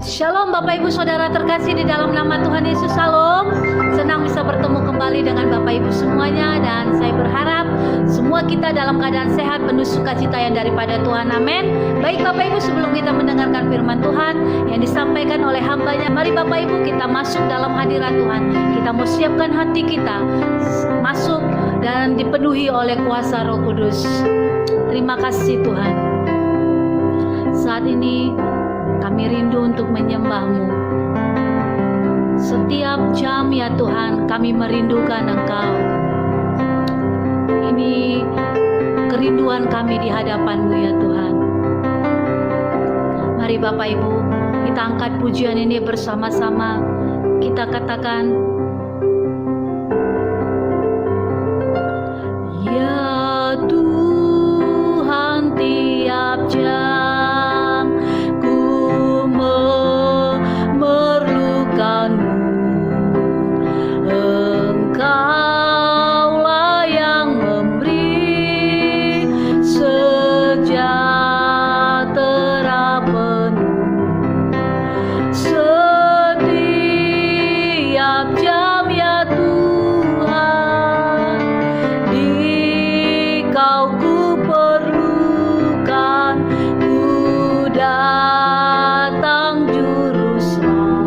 Shalom Bapak Ibu Saudara terkasih di dalam nama Tuhan Yesus. Shalom. Senang bisa bertemu kembali dengan Bapak Ibu semuanya, dan saya berharap semua kita dalam keadaan sehat, penuh sukacita yang daripada Tuhan. Amin. Baik Bapak Ibu, sebelum kita mendengarkan firman Tuhan yang disampaikan oleh hambanya, mari Bapak Ibu kita masuk dalam hadirat Tuhan. Kita mau siapkan hati kita masuk dan dipenuhi oleh kuasa Roh Kudus. Terima kasih Tuhan. Saat ini kami rindu untuk menyembah-Mu. Setiap jam ya Tuhan, kami merindukan Engkau. Ini kerinduan kami di hadapan-Mu ya Tuhan. Mari Bapak Ibu, kita angkat pujian ini bersama-sama. Kita katakan, ya Tuhan, tiap jam Engkaulah yang memberi sejahtera penuh setiap jam ya Tuhan. Di Kau ku perlukan, ku datang juru selamat.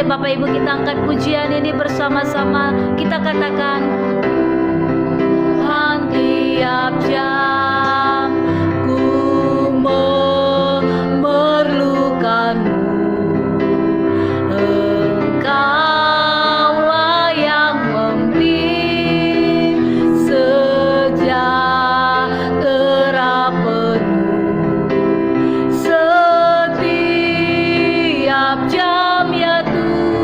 Bapak Ibu, kita angkat pujian ini bersama-sama. Kita katakan, Tuhan, tiap jam ku memerlukan-Mu. Engkaulah yang memberi sejahtera penuh setiap jam ya Tuhan.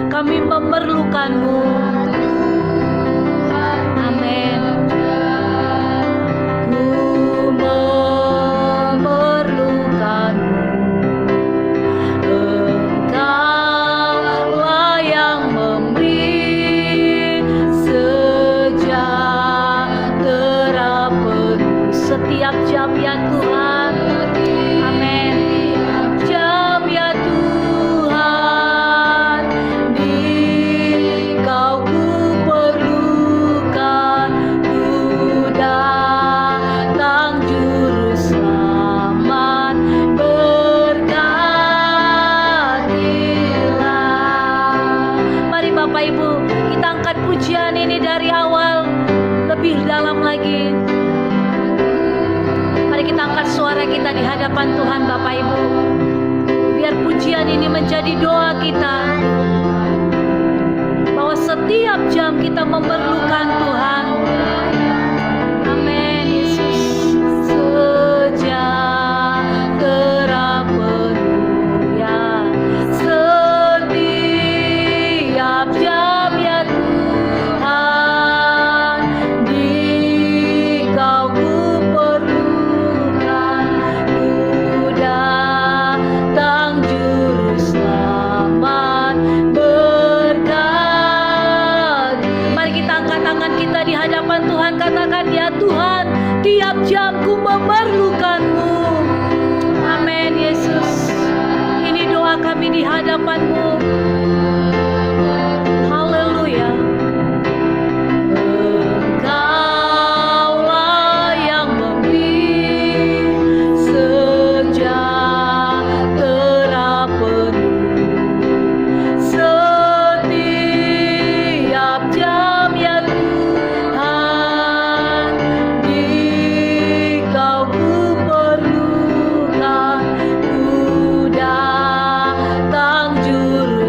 Kami memerlukan-Mu. Amin. Ku memerlukan-Mu. Engkaulah yang memberi sejahtera penuh setiap jam ya Tuhan. Amin. Jam ya Tuhan. Pujian ini dari awal lebih dalam lagi. Mari kita angkat suara kita di hadapan Tuhan Bapak Ibu. Biar pujian ini menjadi doa kita, bahwa setiap jam kita memerlukan Tuhan. Amin Yesus. Sejahtera penuh ya setiap jam ya Tuhan. Katakan, ya Tuhan, tiap jam ku memerlukan-Mu. Amin Yesus. Ini doa kami di hadapan-Mu. Haleluya. Engkaulah yang memberi sejahtera penuh setiap jam ya Tuhan. Datang juru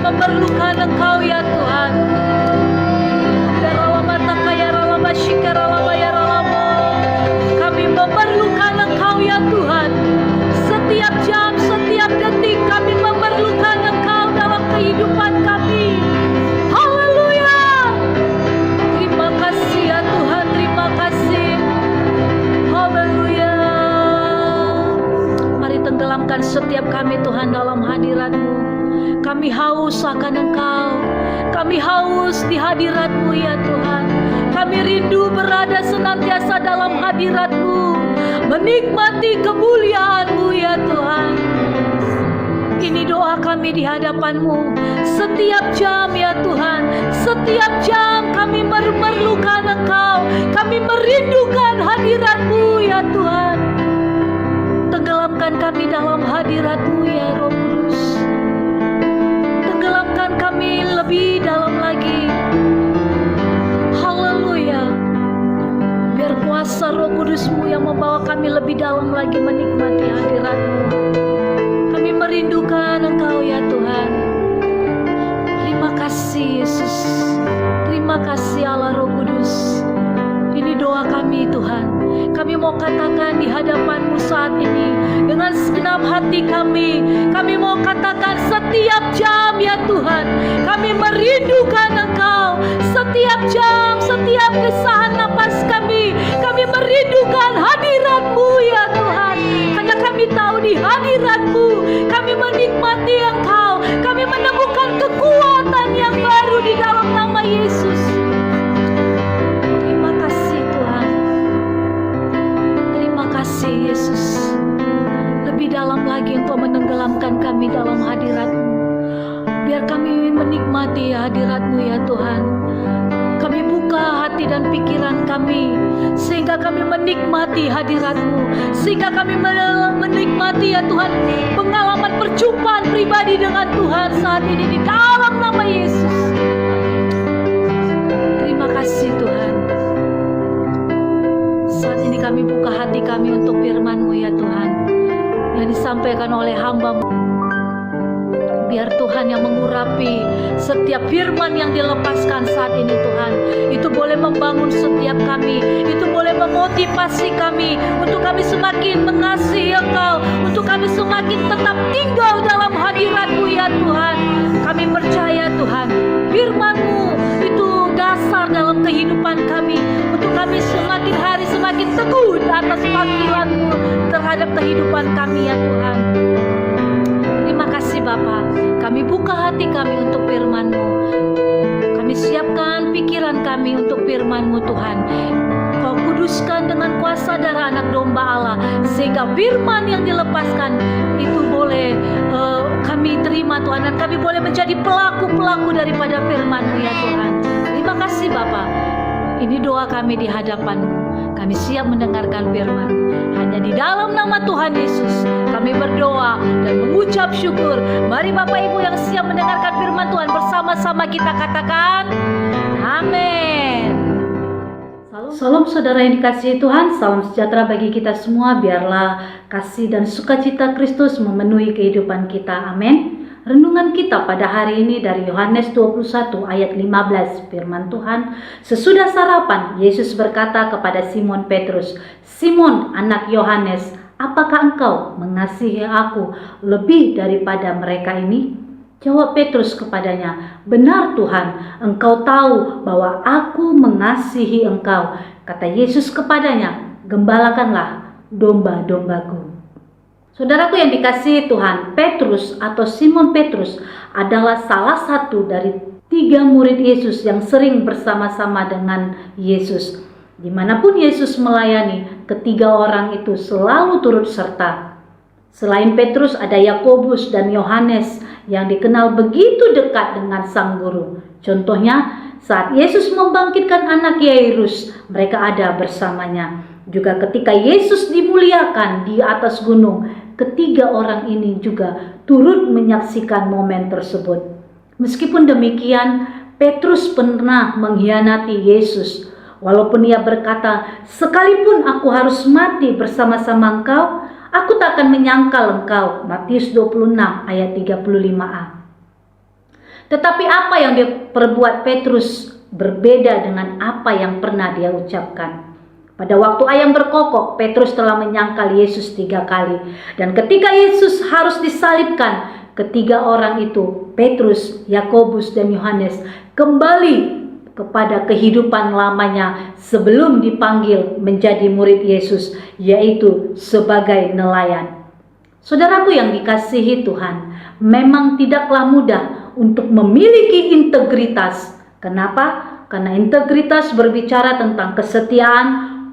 memerlukan Engkau ya Tuhan. Kami memerlukan Engkau ya Tuhan. Setiap jam, setiap detik kami memerlukan Engkau dalam kehidupan kami. Haleluya. Terima kasih ya Tuhan, terima kasih. Haleluya. Mari tenggelamkan setiap kami Tuhan dalam hadirat-Mu. Kami haus akan Engkau. Kami haus di hadirat-Mu ya Tuhan. Kami rindu berada senantiasa dalam hadirat-Mu, menikmati kemuliaan-Mu ya Tuhan. Ini doa kami di hadapan-Mu. Setiap jam ya Tuhan, setiap jam kami memerlukan Engkau. Kami merindukan hadirat-Mu ya Tuhan. Tenggelamkan kami dalam hadirat-Mu ya Roh Kudus. Tenggelamkan kami lebih dalam lagi. Haleluya. Biar kuasa Roh Kudus-Mu yang membawa kami lebih dalam lagi menikmati hadirat-Mu. Kami merindukan Engkau ya Tuhan. Terima kasih Yesus. Terima kasih Allah Roh Kudus. Ini doa kami Tuhan. Kami mau katakan di hadapan-Mu saat ini dengan segenap hati kami. Kami mau katakan setiap jam ya Tuhan. Kami merindukan Engkau. Setiap jam, setiap kesahan napas kami. Kami merindukan hadirat-Mu ya Tuhan. Karena kami tahu di hadirat-Mu kami menikmati Engkau. Kami menemukan kekuatan yang baru di dalam nama Yesus. Terima kasih Tuhan. Terima kasih Yesus. Lebih dalam lagi Engkau menenggelamkan kami dalam hadirat-Mu. Biar kami menikmati hadirat-Mu ya Tuhan. Kami buka hati dan pikiran kami, sehingga kami menikmati hadirat-Mu, sehingga kami menikmati ya Tuhan pengalaman perjumpaan pribadi dengan Tuhan saat ini di dalam nama Yesus. Terima kasih Tuhan. Saat ini kami buka hati kami untuk firman-Mu ya Tuhan, yang disampaikan oleh hamba-Mu. Biar Tuhan yang mengurapi setiap firman yang dilepaskan saat ini Tuhan. Itu boleh membangun setiap kami. Itu boleh memotivasi kami untuk kami semakin mengasihi Engkau, untuk kami semakin tetap tinggal dalam hadirat-Mu ya Tuhan. Kami percaya Tuhan, firman-Mu itu dasar dalam kehidupan kami, untuk kami semakin hari semakin teguh atas panggilan-Mu terhadap kehidupan kami ya Tuhan. Terima kasih Bapa. Kami buka hati kami untuk firman-Mu. Kami siapkan pikiran kami untuk firman-Mu Tuhan. Kau kuduskan dengan kuasa darah anak domba Allah, sehingga firman yang dilepaskan itu boleh kami terima Tuhan, dan kami boleh menjadi pelaku-pelaku daripada firman-Mu ya Tuhan. Terima kasih Bapa. Ini doa kami di hadapan-Mu. Kami siap mendengarkan firman. Hanya di dalam nama Tuhan Yesus kami berdoa dan mengucap syukur. Mari Bapak Ibu yang siap mendengarkan firman Tuhan, bersama-sama kita katakan amin. Salam saudara yang dikasihi Tuhan, salam sejahtera bagi kita semua. Biarlah kasih dan sukacita Kristus memenuhi kehidupan kita. Amin. Renungan kita pada hari ini dari Yohanes 21 ayat 15, firman Tuhan. Sesudah sarapan, Yesus berkata kepada Simon Petrus, "Simon, anak Yohanes, apakah engkau mengasihi aku lebih daripada mereka ini?" Jawab Petrus kepadanya, "Benar Tuhan, engkau tahu bahwa aku mengasihi engkau." Kata Yesus kepadanya, "Gembalakanlah domba-dombaku." Saudaraku yang dikasihi Tuhan, Petrus atau Simon Petrus adalah salah satu dari 3 murid Yesus yang sering bersama-sama dengan Yesus. Dimanapun Yesus melayani, ketiga orang itu selalu turut serta. Selain Petrus, ada Yakobus dan Yohanes yang dikenal begitu dekat dengan sang guru. Contohnya, saat Yesus membangkitkan anak Yairus, mereka ada bersamanya. Juga ketika Yesus dimuliakan di atas gunung, ketiga orang ini juga turut menyaksikan momen tersebut. Meskipun demikian, Petrus pernah mengkhianati Yesus. Walaupun ia berkata, "Sekalipun aku harus mati bersama-sama engkau, aku tak akan menyangkal engkau." Matius 26 ayat 35a. Tetapi apa yang dia perbuat Petrus berbeda dengan apa yang pernah dia ucapkan. Pada waktu ayam berkokok, Petrus telah menyangkal Yesus 3 kali. Dan ketika Yesus harus disalibkan, ketiga orang itu, Petrus, Yakobus, dan Yohanes, kembali kepada kehidupan lamanya sebelum dipanggil menjadi murid Yesus, yaitu sebagai nelayan. Saudaraku yang dikasihi Tuhan, memang tidaklah mudah untuk memiliki integritas. Kenapa? Karena integritas berbicara tentang kesetiaan,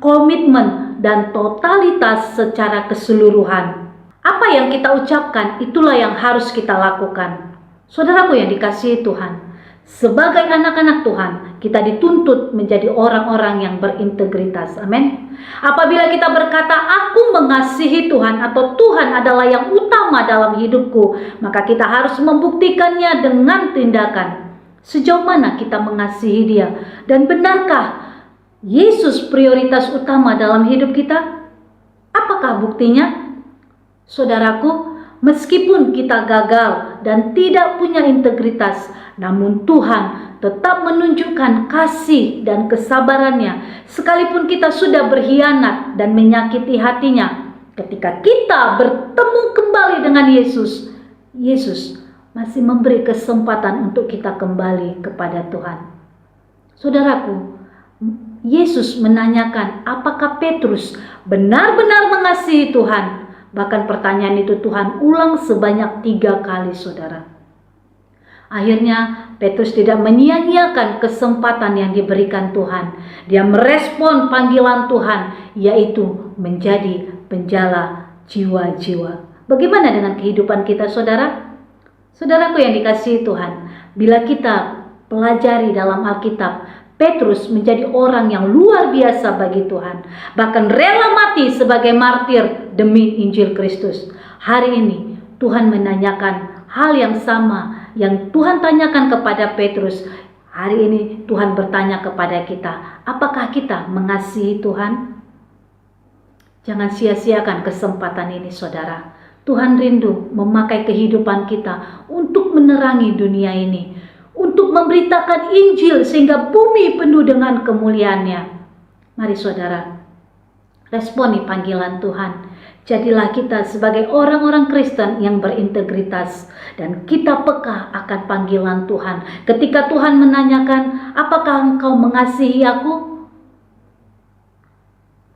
komitmen, dan totalitas secara keseluruhan. Apa yang kita ucapkan, itulah yang harus kita lakukan. Saudaraku yang dikasihi Tuhan, sebagai anak-anak Tuhan, kita dituntut menjadi orang-orang yang berintegritas. Amin. Apabila kita berkata, aku mengasihi Tuhan, atau Tuhan adalah yang utama dalam hidupku, maka kita harus membuktikannya dengan tindakan. Sejauh mana kita mengasihi Dia? Dan benarkah Yesus prioritas utama dalam hidup kita? Apakah buktinya? Saudaraku, meskipun kita gagal dan tidak punya integritas, namun Tuhan tetap menunjukkan kasih dan kesabarannya. Sekalipun kita sudah berkhianat dan menyakiti hatinya, ketika kita bertemu kembali dengan Yesus, Yesus masih memberi kesempatan untuk kita kembali kepada Tuhan. Saudaraku, Yesus menanyakan apakah Petrus benar-benar mengasihi Tuhan. Bahkan pertanyaan itu Tuhan ulang sebanyak 3 kali, saudara. Akhirnya Petrus tidak menyia-nyiakan kesempatan yang diberikan Tuhan. Dia merespon panggilan Tuhan, yaitu menjadi penjala jiwa-jiwa. Bagaimana dengan kehidupan kita, saudara? Saudaraku yang dikasihi Tuhan, bila kita pelajari dalam Alkitab, Petrus menjadi orang yang luar biasa bagi Tuhan. Bahkan rela mati sebagai martir demi Injil Kristus. Hari ini Tuhan menanyakan hal yang sama yang Tuhan tanyakan kepada Petrus. Hari ini Tuhan bertanya kepada kita, apakah kita mengasihi Tuhan? Jangan sia-siakan kesempatan ini, saudara. Tuhan rindu memakai kehidupan kita untuk menerangi dunia ini, untuk memberitakan Injil sehingga bumi penuh dengan kemuliaannya. Mari saudara, responi panggilan Tuhan. Jadilah kita sebagai orang-orang Kristen yang berintegritas, dan kita peka akan panggilan Tuhan. Ketika Tuhan menanyakan, apakah engkau mengasihi aku?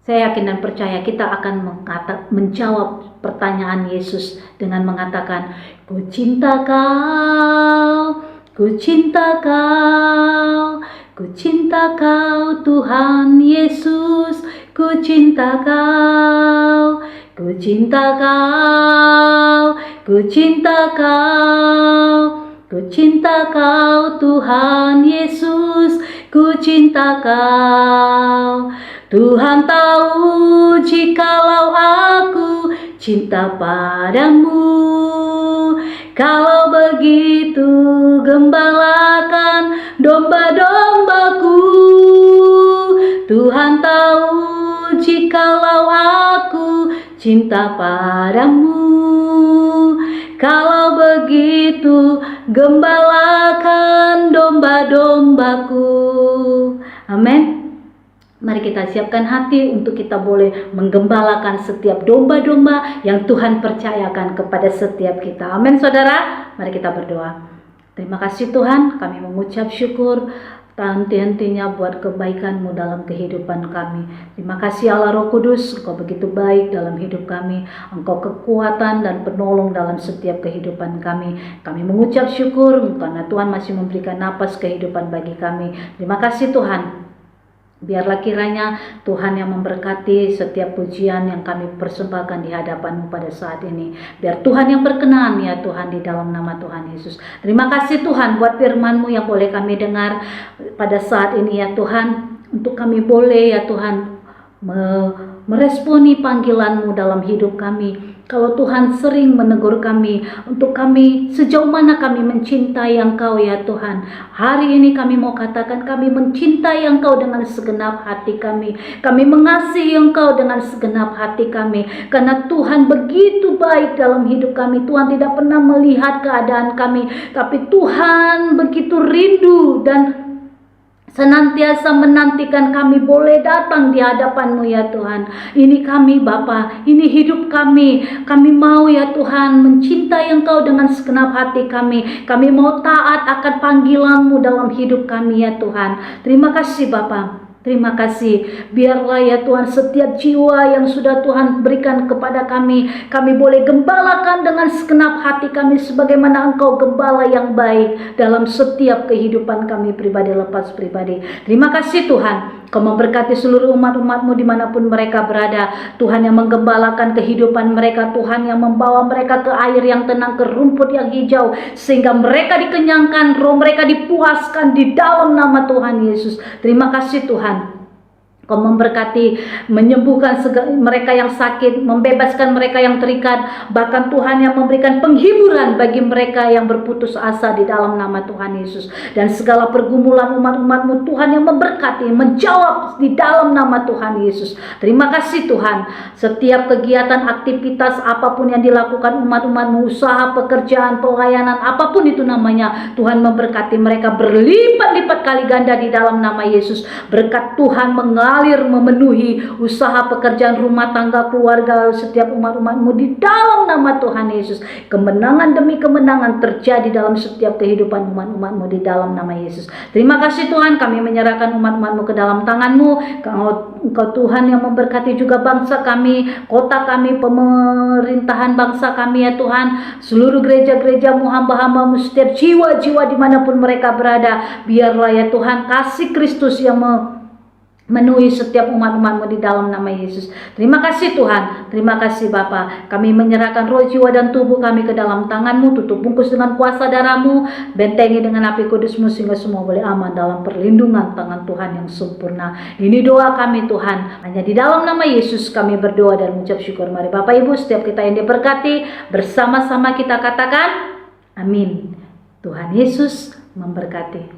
Saya yakin dan percaya kita akan menjawab pertanyaan Yesus dengan mengatakan, ku cinta kau, ku cinta kau, ku cinta kau Tuhan Yesus, ku cinta kau, ku cinta kau, ku cinta kau, ku cinta kau Tuhan Yesus, ku cinta kau. Tuhan tahu jikalau aku cinta padamu, kalau begitu gembalakan domba-dombaku. Tuhan tahu jikalau aku cinta padamu, kalau begitu gembalakan domba-dombaku. Amin. Mari kita siapkan hati untuk kita boleh menggembalakan setiap domba-domba yang Tuhan percayakan kepada setiap kita. Amin, saudara. Mari kita berdoa. Terima kasih Tuhan, kami mengucap syukur tak henti-hentinya buat kebaikan-Mu dalam kehidupan kami. Terima kasih Allah Roh Kudus, Engkau begitu baik dalam hidup kami. Engkau kekuatan dan penolong dalam setiap kehidupan kami. Kami mengucap syukur karena Tuhan masih memberikan napas kehidupan bagi kami. Terima kasih Tuhan. Biarlah kiranya Tuhan yang memberkati setiap pujian yang kami persembahkan di hadapan-Mu pada saat ini. Biar Tuhan yang berkenan ya Tuhan, di dalam nama Tuhan Yesus. Terima kasih Tuhan buat firman-Mu yang boleh kami dengar pada saat ini ya Tuhan. Untuk kami boleh ya Tuhan meresponi panggilan-Mu dalam hidup kami. Kalau Tuhan sering menegur kami, untuk kami sejauh mana kami mencintai Engkau ya Tuhan. Hari ini kami mau katakan kami mencintai Engkau dengan segenap hati kami. Kami mengasihi Engkau dengan segenap hati kami. Karena Tuhan begitu baik dalam hidup kami. Tuhan tidak pernah melihat keadaan kami, tapi Tuhan begitu rindu dan senantiasa menantikan kami boleh datang di hadapan-Mu ya Tuhan. Ini kami Bapa, ini hidup kami. Kami mau ya Tuhan mencintai Engkau dengan segenap hati kami. Kami mau taat akan panggilan-Mu dalam hidup kami ya Tuhan. Terima kasih Bapa. Terima kasih. Biarlah ya Tuhan setiap jiwa yang sudah Tuhan berikan kepada kami boleh gembalakan dengan segenap hati kami sebagaimana Engkau gembala yang baik dalam setiap kehidupan kami pribadi lepas pribadi. Terima kasih Tuhan. Kau memberkati seluruh umat-umat-Mu dimanapun mereka berada. Tuhan yang menggembalakan kehidupan mereka. Tuhan yang membawa mereka ke air yang tenang, ke rumput yang hijau, sehingga mereka dikenyangkan, roh mereka dipuaskan di dalam nama Tuhan Yesus. Terima kasih Tuhan. Kau memberkati, menyembuhkan mereka yang sakit, membebaskan mereka yang terikat. Bahkan Tuhan yang memberikan penghiburan bagi mereka yang berputus asa di dalam nama Tuhan Yesus. Dan segala pergumulan umat-umat-Mu Tuhan yang memberkati, menjawab di dalam nama Tuhan Yesus. Terima kasih Tuhan. Setiap kegiatan, aktivitas apapun yang dilakukan umat-umat-Mu, usaha, pekerjaan, pelayanan, apapun itu namanya, Tuhan memberkati mereka berlipat-lipat kali ganda di dalam nama Yesus. Berkat Tuhan mengalir memenuhi usaha, pekerjaan, rumah tangga, keluarga setiap umat-umat-Mu di dalam nama Tuhan Yesus. Kemenangan demi kemenangan terjadi dalam setiap kehidupan umat-umat-Mu di dalam nama Yesus. Terima kasih Tuhan, kami menyerahkan umat-umat-Mu ke dalam tangan-Mu. Engkau Tuhan yang memberkati juga bangsa kami, kota kami, pemerintahan bangsa kami ya Tuhan. Seluruh gereja-gereja-Mu, hamba-hamba-Mu, setiap jiwa-jiwa dimanapun mereka berada. Biarlah ya Tuhan kasih Kristus yang memenuhi setiap umat-umat-Mu di dalam nama Yesus. Terima kasih Tuhan. Terima kasih Bapa. Kami menyerahkan roh, jiwa, dan tubuh kami ke dalam tangan-Mu. Tutup bungkus dengan kuasa darah-Mu. Bentengi dengan api kudus-Mu sehingga semua boleh aman dalam perlindungan tangan Tuhan yang sempurna. Ini doa kami Tuhan. Hanya di dalam nama Yesus kami berdoa dan mengucap syukur. Mari Bapak Ibu setiap kita yang diberkati, bersama-sama kita katakan amin. Tuhan Yesus memberkati.